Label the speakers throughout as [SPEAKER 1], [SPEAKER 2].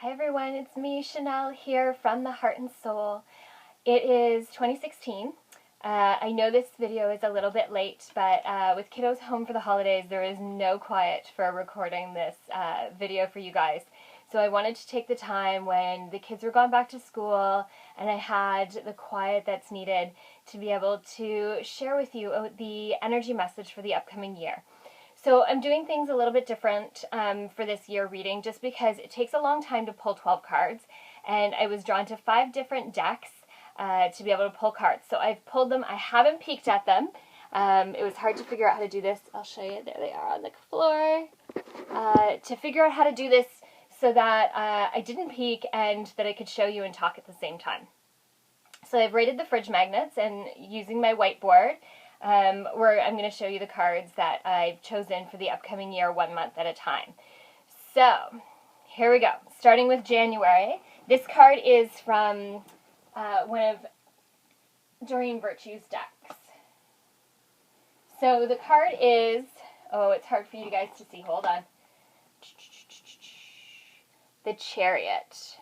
[SPEAKER 1] Hi everyone, it's me, Shanel, here from the Heart and Soul. It is 2016. I know this video is a little bit late, but with kiddos home for the holidays, there is no quiet for recording this video for you guys. So I wanted to take the time when the kids were gone back to school and I had the quiet that's needed to be able to share with you the energy message for the upcoming year. So I'm doing things a little bit different for this year reading just because it takes a long time to pull 12 cards, and I was drawn to 5 different decks to be able to pull cards. So I've pulled them. I haven't peeked at them. It was hard to figure out how to do this. I'll show you. There they are on the floor. To figure out how to do this so that I didn't peek and that I could show you and talk at the same time. So I've rated the fridge magnets and using my whiteboard, where I'm going to show you the cards that I've chosen for the upcoming year, 1 month at a time. So, here we go. Starting with January. This card is from one of Doreen Virtue's decks. So the card is, oh, it's hard for you guys to see. Hold on. The Chariot.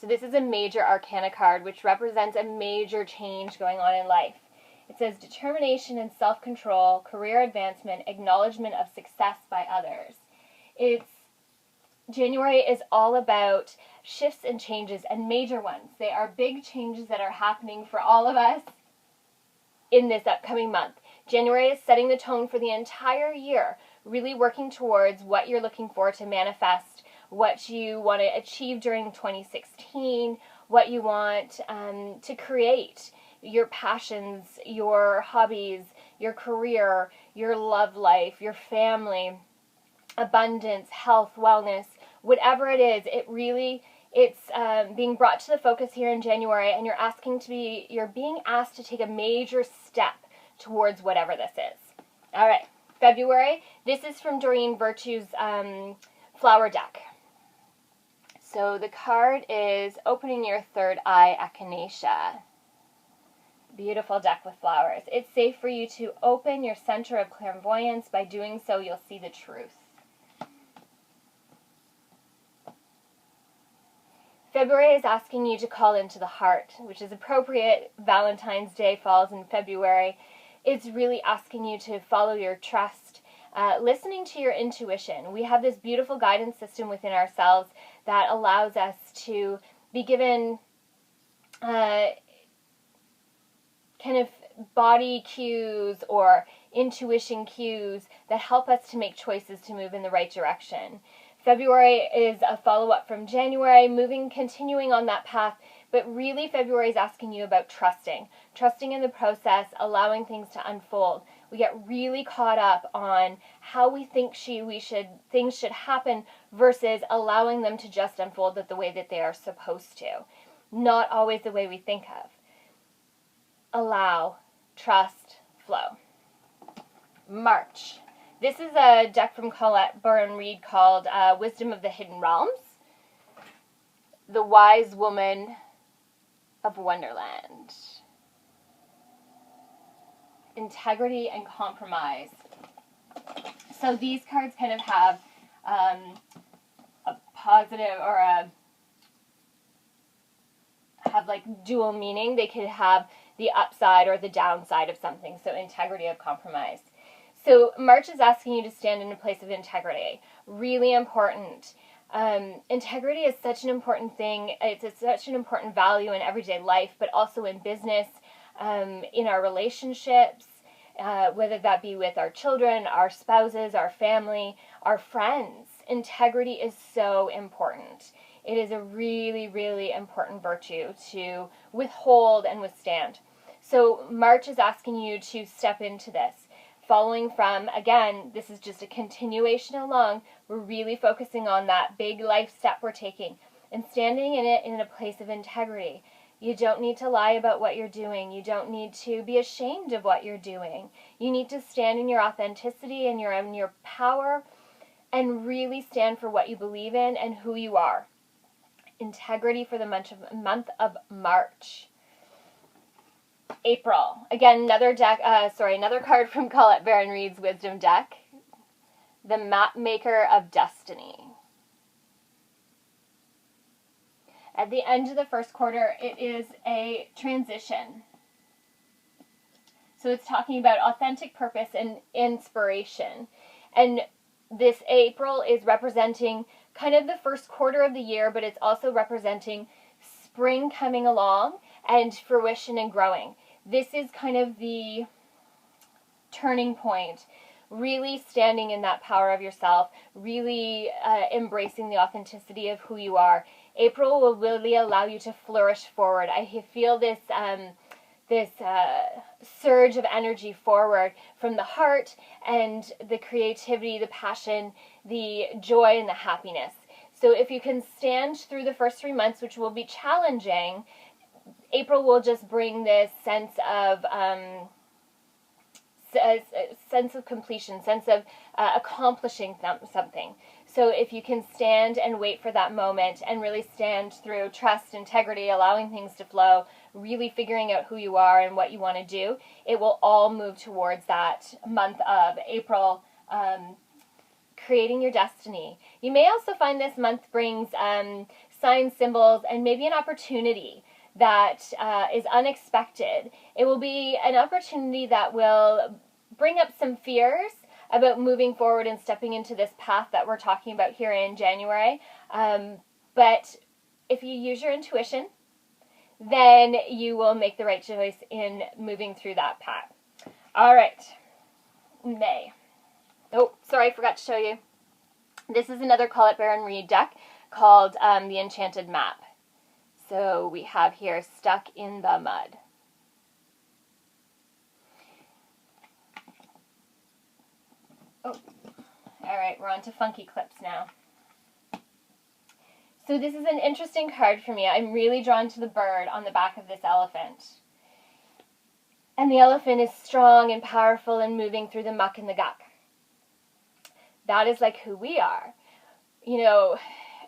[SPEAKER 1] So this is a major arcana card, which represents a major change going on in life. It says determination and self-control, career advancement, acknowledgement of success by others. January is all about shifts and changes, and major ones. They are big changes that are happening for all of us in this upcoming month. January is setting the tone for the entire year, really working towards what you're looking for to manifest, what you want to achieve during 2016, what you want to create, your passions, your hobbies, your career, your love life, your family, abundance, health, wellness, whatever it is, it's being brought to the focus here in January, and you're being asked to take a major step towards whatever this is. All right, February. This is from Doreen Virtue's flower deck. So the card is Opening Your Third Eye, Echinacea. Beautiful deck with flowers. It's safe for you to open your center of clairvoyance. By doing so, you'll see the truth. February is asking you to call into the heart, which is appropriate. Valentine's Day falls in February. It's really asking you to follow your trust, listening to your intuition. We have this beautiful guidance system within ourselves that allows us to be given kind of body cues or intuition cues that help us to make choices to move in the right direction. February is a follow-up from January, continuing on that path, but really February is asking you about trusting in the process, allowing things to unfold. We get really caught up on how we think things should happen versus allowing them to just unfold the way that they are supposed to. Not always the way we think of. Allow, trust, flow. March. This is a deck from Colette, Baron-Reid, called Wisdom of the Hidden Realms. The Wise Woman of Wonderland. Integrity and compromise. So these cards kind of have a positive or have like dual meaning. They could have the upside or the downside of something. So integrity of compromise. So March is asking you to stand in a place of integrity. Really important. Integrity is such an important thing. It's such an important value in everyday life, but also in business, in our relationships, whether that be with our children, our spouses, our family, our friends. Integrity is so important. It is a really, really important virtue to withhold and withstand. So March is asking you to step into this. Following from, again, this is just a continuation along. We're really focusing on that big life step we're taking and standing in it in a place of integrity. You don't need to lie about what you're doing. You don't need to be ashamed of what you're doing. You need to stand in your authenticity and your power and really stand for what you believe in and who you are. Integrity for the month of March. April. Again, another card from Colette Baron-Reid's Wisdom deck. The Map Maker of Destiny. At the end of the first quarter, it is a transition. So it's talking about authentic purpose and inspiration. And this April is representing kind of the first quarter of the year, but it's also representing spring coming along and fruition and growing. This is kind of the turning point, really standing in that power of yourself, really embracing the authenticity of who you are. April will really allow you to flourish forward. I feel this surge of energy forward from the heart and the creativity, the passion, the joy, and the happiness. So if you can stand through the first 3 months, which will be challenging, April will just bring this sense of completion, sense of accomplishing something. So if you can stand and wait for that moment and really stand through trust, integrity, allowing things to flow, really figuring out who you are and what you want to do, it will all move towards that month of April, creating your destiny. You may also find this month brings signs, symbols, and maybe an opportunity that is unexpected. It will be an opportunity that will bring up some fears about moving forward and stepping into this path that we're talking about here in January. But if you use your intuition, then you will make the right choice in moving through that path. All right, May. Oh, sorry, I forgot to show you. This is another Colette Baron-Reid deck called the Enchanted Map. So we have here Stuck in the Mud. Oh, all right, we're on to funky clips now. So this is an interesting card for me. I'm really drawn to the bird on the back of this elephant. And the elephant is strong and powerful and moving through the muck and the guck. That is like who we are. You know,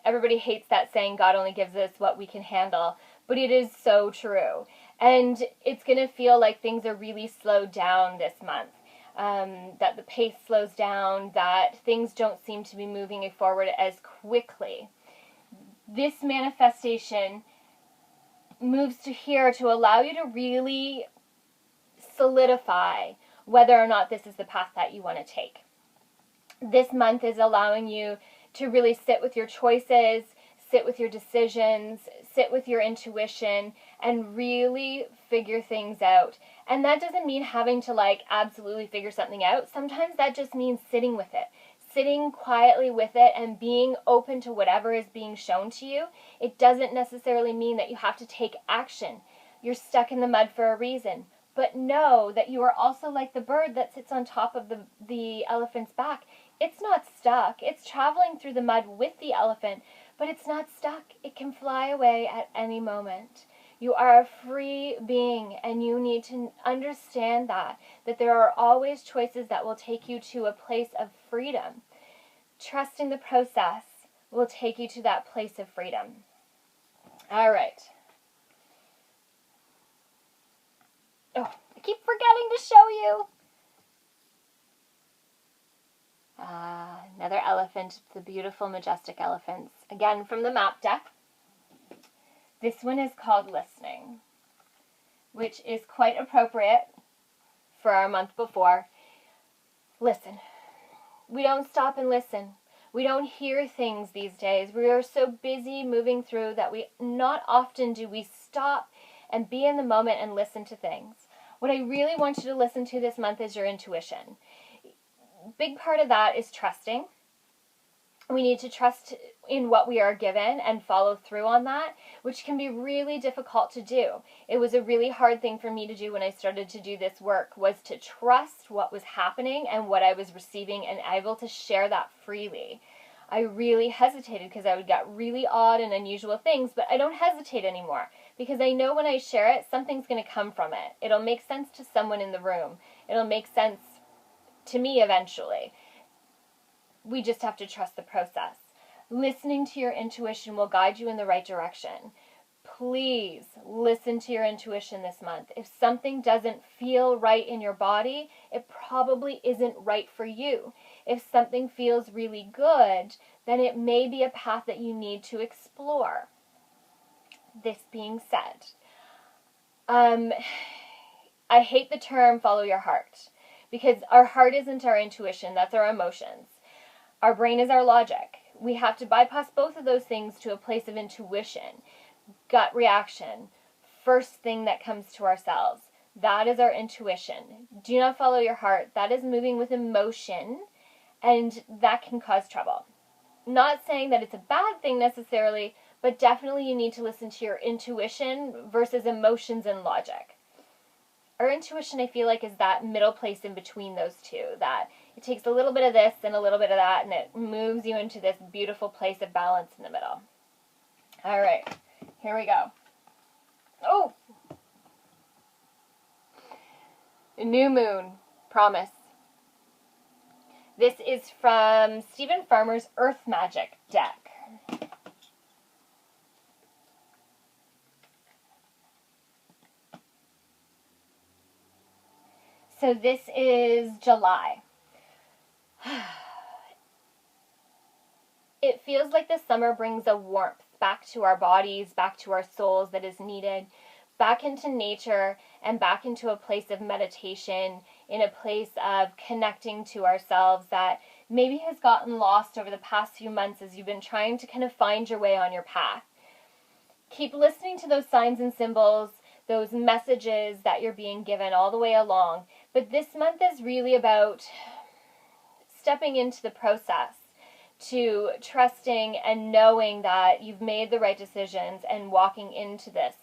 [SPEAKER 1] everybody hates that saying, God only gives us what we can handle. But it is so true. And it's going to feel like things are really slowed down this month. That the pace slows down, that things don't seem to be moving forward as quickly. This manifestation moves to here to allow you to really solidify whether or not this is the path that you want to take. This month is allowing you to really sit with your choices, sit with your decisions, sit with your intuition, and really figure things out. And that doesn't mean having to absolutely figure something out. Sometimes that just means sitting with it. Sitting quietly with it and being open to whatever is being shown to you. It doesn't necessarily mean that you have to take action. You're stuck in the mud for a reason. But know that you are also like the bird that sits on top of the elephant's back. It's not stuck. It's traveling through the mud with the elephant, but it's not stuck. It can fly away at any moment. You are a free being, and you need to understand that there are always choices that will take you to a place of freedom. Trusting the process will take you to that place of freedom. All right. Oh, I keep forgetting to show you. Another elephant, the beautiful, majestic elephants. Again, from the map deck. This one is called Listening, which is quite appropriate for our month before. Listen. We don't stop and listen. We don't hear things these days. We are so busy moving through that not often do we stop and be in the moment and listen to things. What I really want you to listen to this month is your intuition. Big part of that is trusting. We need to trust in what we are given and follow through on that, which can be really difficult to do. It was a really hard thing for me to do when I started to do this work, was to trust what was happening and what I was receiving and able to share that freely. I really hesitated because I would get really odd and unusual things, but I don't hesitate anymore because I know when I share it, something's going to come from it. It'll make sense to someone in the room. It'll make sense to me eventually. We just have to trust the process. Listening to your intuition will guide you in the right direction. Please listen to your intuition this month. If something doesn't feel right in your body, it probably isn't right for you. If something feels really good, then it may be a path that you need to explore. This being said, I hate the term follow your heart, because our heart isn't our intuition, that's our emotions. Our brain is our logic. We have to bypass both of those things to a place of intuition, gut reaction, first thing that comes to ourselves. That is our intuition. Do not follow your heart. That is moving with emotion, and that can cause trouble. Not saying that it's a bad thing necessarily, but definitely you need to listen to your intuition versus emotions and logic. Our intuition, I feel like, is that middle place in between those two, that it takes a little bit of this and a little bit of that, and it moves you into this beautiful place of balance in the middle. All right, here we go. Oh! New moon, promise. This is from Stephen Farmer's Earth Magic deck. So this is July. It feels like the summer brings a warmth back to our bodies, back to our souls that is needed, back into nature, and back into a place of meditation, in a place of connecting to ourselves that maybe has gotten lost over the past few months as you've been trying to kind of find your way on your path. Keep listening to those signs and symbols, those messages that you're being given all the way along. But this month is really about stepping into the process, to trusting and knowing that you've made the right decisions and walking into this.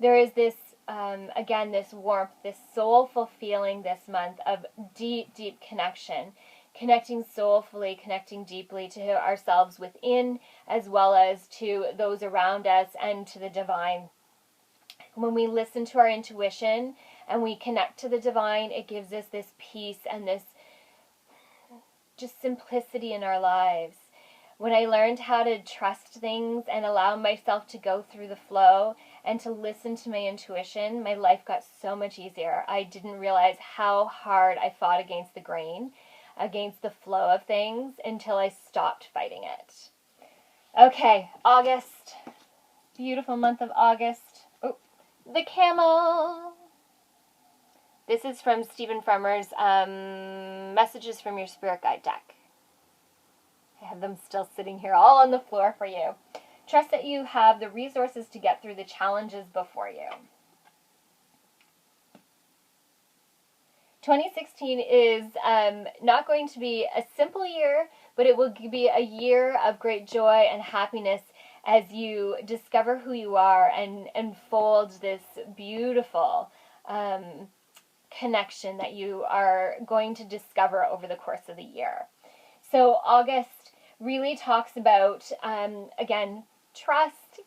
[SPEAKER 1] There is this, again, this warmth, this soulful feeling this month of deep, deep connection. Connecting soulfully, connecting deeply to ourselves within, as well as to those around us and to the divine. When we listen to our intuition and we connect to the divine, it gives us this peace and this just simplicity in our lives. When I learned how to trust things and allow myself to go through the flow and to listen to my intuition, my life got so much easier. I didn't realize how hard I fought against the grain, against the flow of things, until I stopped fighting it. Okay, August. Beautiful month of August. Oh, the camel. This is from Stephen Farmer's Messages from Your Spirit Guide deck. I have them still sitting here all on the floor for you. Trust that you have the resources to get through the challenges before you. 2016 is not going to be a simple year, but it will be a year of great joy and happiness as you discover who you are and unfold this beautiful connection that you are going to discover over the course of the year. So August really talks about, again, trust.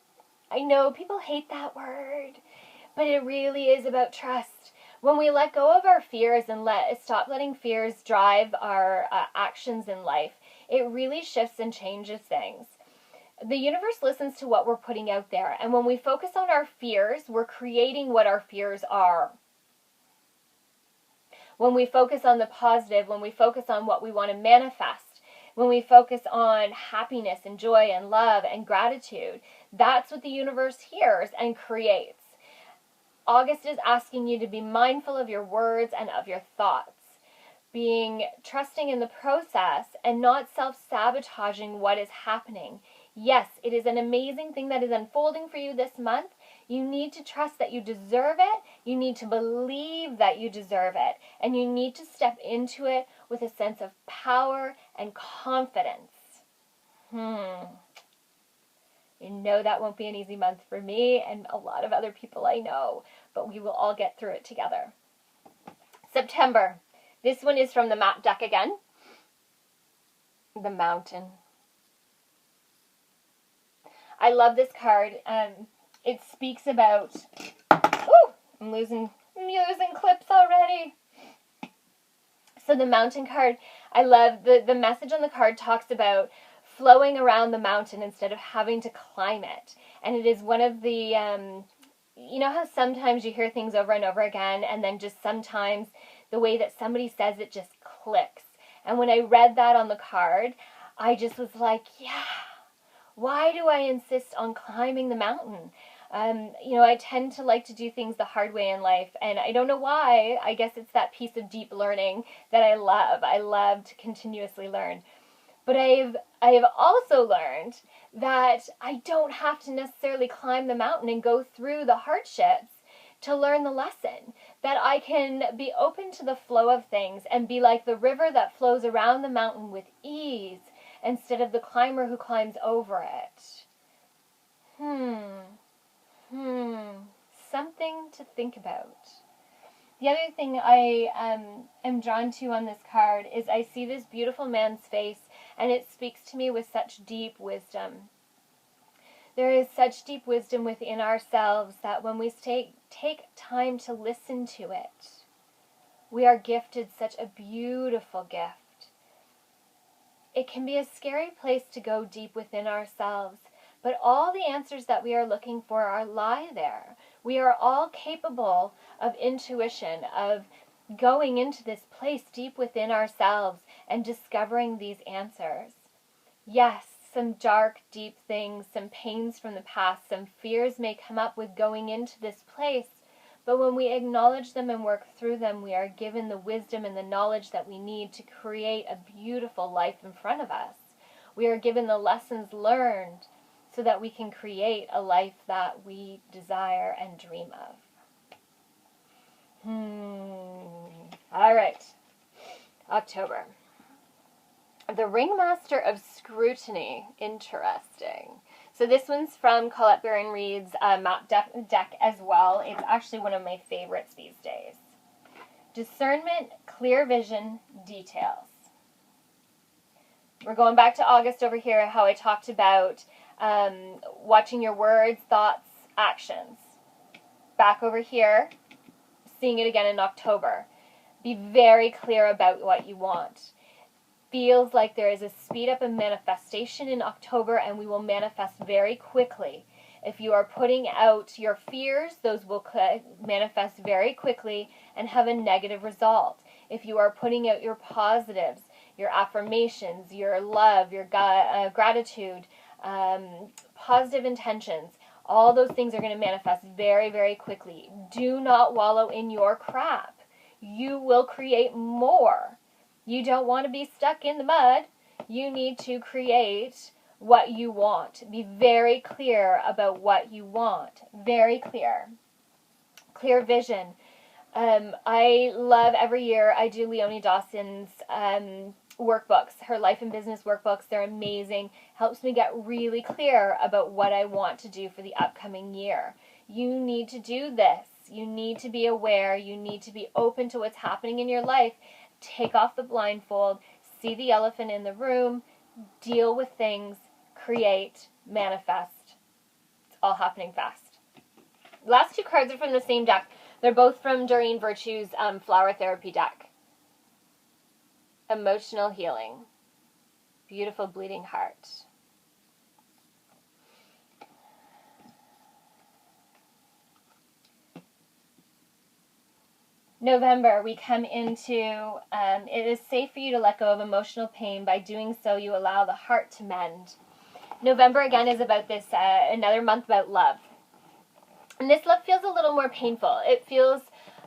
[SPEAKER 1] I know people hate that word, but it really is about trust. When we let go of our fears and stop letting fears drive our actions in life, it really shifts and changes things. The universe listens to what we're putting out there, and when we focus on our fears, we're creating what our fears are. When we focus on the positive, when we focus on what we want to manifest, when we focus on happiness and joy and love and gratitude, that's what the universe hears and creates. August is asking you to be mindful of your words and of your thoughts, trusting in the process and not self-sabotaging what is happening. Yes, it is an amazing thing that is unfolding for you this month. You need to trust that you deserve it. You need to believe that you deserve it. And you need to step into it with a sense of power and confidence. You know that won't be an easy month for me and a lot of other people I know, but we will all get through it together. September. This one is from the map deck again. The Mountain. I love this card. It speaks about... Ooh, I'm losing clips already. So the Mountain card, I love the message on the card talks about flowing around the mountain instead of having to climb it. And it is one of the, you know how sometimes you hear things over and over again, and then just sometimes the way that somebody says it just clicks. And when I read that on the card, I just was like, yeah, why do I insist on climbing the mountain? You know, I tend to like to do things the hard way in life, and I don't know why. I guess it's that piece of deep learning that I love. I love to continuously learn. But I have also learned that I don't have to necessarily climb the mountain and go through the hardships to learn the lesson. That I can be open to the flow of things and be like the river that flows around the mountain with ease instead of the climber who climbs over it. Something to think about. The other thing I am drawn to on this card is I see this beautiful man's face, and it speaks to me with such deep wisdom. There is such deep wisdom within ourselves that when we take time to listen to it, we are gifted such a beautiful gift. It can be a scary place to go deep within ourselves, but all the answers that we are looking for lie there. We are all capable of intuition, of going into this place deep within ourselves and discovering these answers. Yes, some dark, deep things, some pains from the past, some fears may come up with going into this place, but when we acknowledge them and work through them, we are given the wisdom and the knowledge that we need to create a beautiful life in front of us. We are given the lessons learned so that we can create a life that we desire and dream of. All right. October. The Ringmaster of Scrutiny. Interesting. So this one's from Colette Baron-Reid's map deck as well. It's actually one of my favorites these days. Discernment, clear vision, details. We're going back to August over here, how I talked about watching your words, thoughts, actions. Back over here, seeing it again in October. Be very clear about what you want. Feels like there is a speed up in manifestation in October, and we will manifest very quickly. If you are putting out your fears, those will manifest very quickly and have a negative result. If you are putting out your positives, your affirmations, your love, your gratitude, positive intentions, all those things are going to manifest very, very quickly. Do not wallow in your crap. You will create more. You don't want to be stuck in the mud. You need to create what you want. Be very clear about what you want. Very clear. Clear vision. I love every year I do Leonie Dawson's workbooks, her life and business workbooks. They're amazing. Helps me get really clear about what I want to do for the upcoming year. You need to do this. You need to be aware. You need to be open to what's happening in your life. Take off the blindfold. See the elephant in the room. Deal with things. Create. Manifest. It's all happening fast. Last two cards are from the same deck. They're both from Doreen Virtue's Flower Therapy deck. Emotional healing. Beautiful bleeding heart. November, we come into, it is safe for you to let go of emotional pain. By doing so, you allow the heart to mend. November, again, is about this, another month about love. And this love feels a little more painful. It feels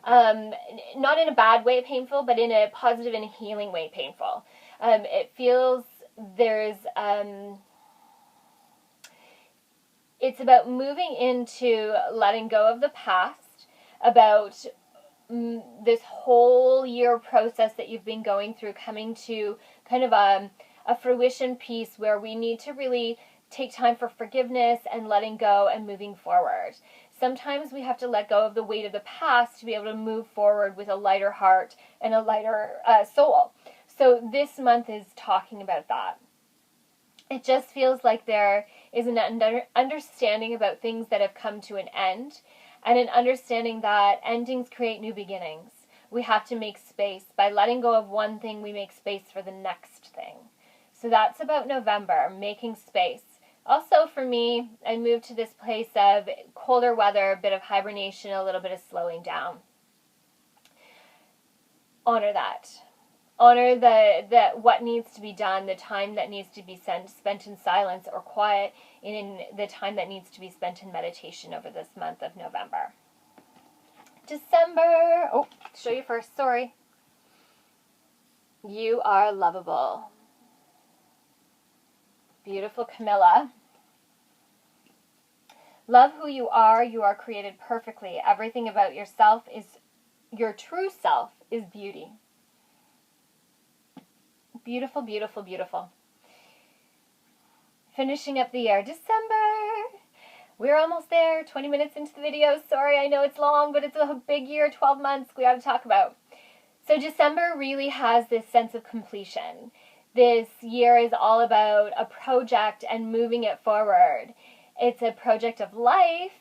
[SPEAKER 1] not in a bad way painful, but in a positive and healing way painful. It feels there's, it's about moving into letting go of the past, about this whole year process that you've been going through, coming to kind of a fruition piece where we need to really take time for forgiveness and letting go and moving forward. Sometimes we have to let go of the weight of the past to be able to move forward with a lighter heart and a lighter soul. So this month is talking about that. It just feels like there is an understanding about things that have come to an end, and an understanding that endings create new beginnings. We have to make space. By letting go of one thing, we make space for the next thing. So that's about November, making space. Also for me, I moved to this place of colder weather, a bit of hibernation, a little bit of slowing down. Honor that. Honor what needs to be done, the time that needs to be spent in silence or quiet, in the time that needs to be spent in meditation over this month of November. December. Oh, show you first. Sorry. You are lovable. Beautiful Camilla. Love who you are. You are created perfectly. Everything about yourself is, your true self is beauty. Beautiful, beautiful, beautiful. Finishing up the year. December. We're almost there. 20 minutes into the video. Sorry, I know it's long, but it's a big year, 12 months we got to talk about. So December really has this sense of completion. This year is all about a project and moving it forward. It's a project of life,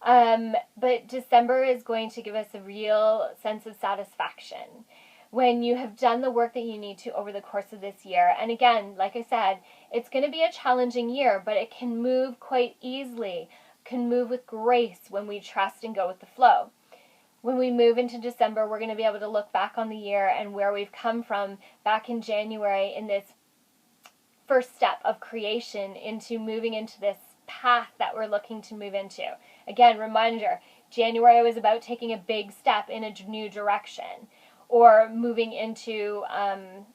[SPEAKER 1] but December is going to give us a real sense of satisfaction when you have done the work that you need to over the course of this year. And again, like I said, it's going to be a challenging year, but it can move quite easily, can move with grace when we trust and go with the flow. When we move into December, we're going to be able to look back on the year and where we've come from back in January in this first step of creation into moving into this path that we're looking to move into. Again, reminder, January was about taking a big step in a new direction, or moving into,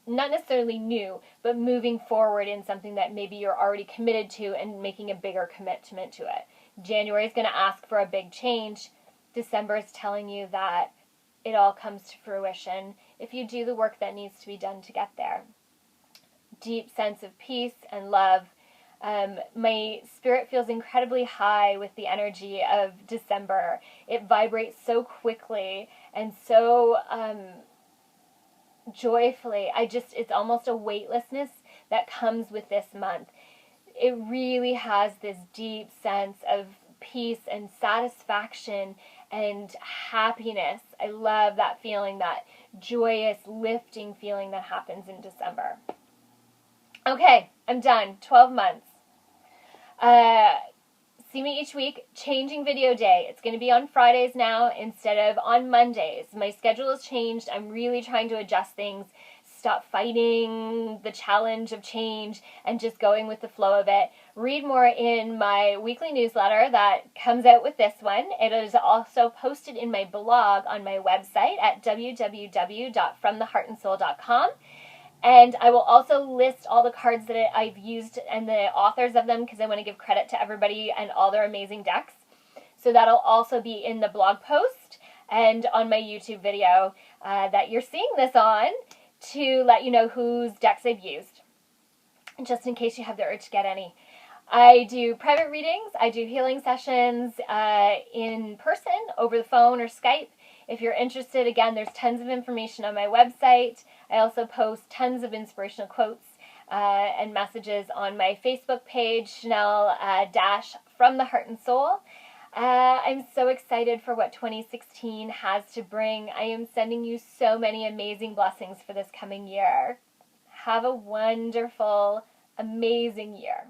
[SPEAKER 1] not necessarily new, but moving forward in something that maybe you're already committed to and making a bigger commitment to it. January is going to ask for a big change. December is telling you that it all comes to fruition if you do the work that needs to be done to get there. Deep sense of peace and love. My spirit feels incredibly high with the energy of December. It vibrates so quickly and so joyfully. It's almost a weightlessness that comes with this month. It really has this deep sense of peace and satisfaction and happiness. I love that feeling, that joyous, lifting feeling that happens in December. Okay, I'm done. 12 months. See me each week. Changing video day. It's going to be on Fridays now instead of on Mondays. My schedule has changed. I'm really trying to adjust things, stop fighting the challenge of change, and just going with the flow of it. Read more in my weekly newsletter that comes out with this one. It is also posted in my blog on my website at www.fromtheheartandsoul.com. And I will also list all the cards that I've used and the authors of them, because I want to give credit to everybody and all their amazing decks. So that'll also be in the blog post and on my YouTube video that you're seeing this on, to let you know whose decks I've used, just in case you have the urge to get any. I do private readings. I do healing sessions in person, over the phone, or Skype. If you're interested, again, there's tons of information on my website. I also post tons of inspirational quotes and messages on my Facebook page, Shanel From the Heart and Soul. I'm so excited for what 2016 has to bring. I am sending you so many amazing blessings for this coming year. Have a wonderful, amazing year.